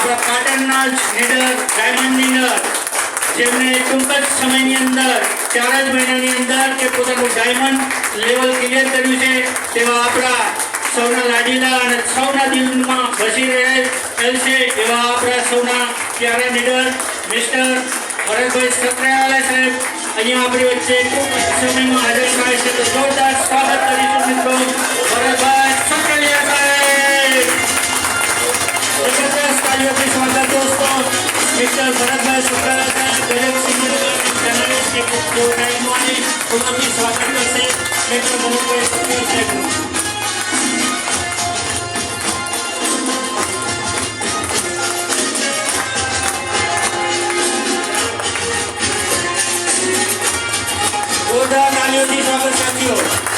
આપણા પાટણના નીડર ડાયમંડ નીડર જેમને ટૂંક જ સમયની અંદર 4 જ મહિનાની અંદર કે પોતાનું ડાયમંડ લેવલ ક્લિયર કર્યું છે તેવા આપણા સૌના લાડીલા અને સૌના દિલમાં વસી રહેલ છે એવા આપણા સૌના પ્યારા નીડર મિસ્ટર ભરતભાઈ સત્રેવાલા સાહેબ અહીંયા આપણી વચ્ચે ટૂંક સમયમાં હાજર થાય છે તો જોરદાર સ્વાગત કરીશું મિત્રો ભરતભાઈ સત્રેવાલા સાહેબ જબરદસ્ત તાલીઓથી સ્વાગત દોસ્તો મિસ્ટર ભરતભાઈ સત્રેવાલા સાહેબ દરેક સિંગર જર્નલિસ્ટ કે જો ટાઈમ હોય ઉમરથી સ્વાગત કરશે મિસ્ટર ભરતભાઈ સત્રેવાલા સાહેબ जोरदार तालियों की स्वागत साथियों।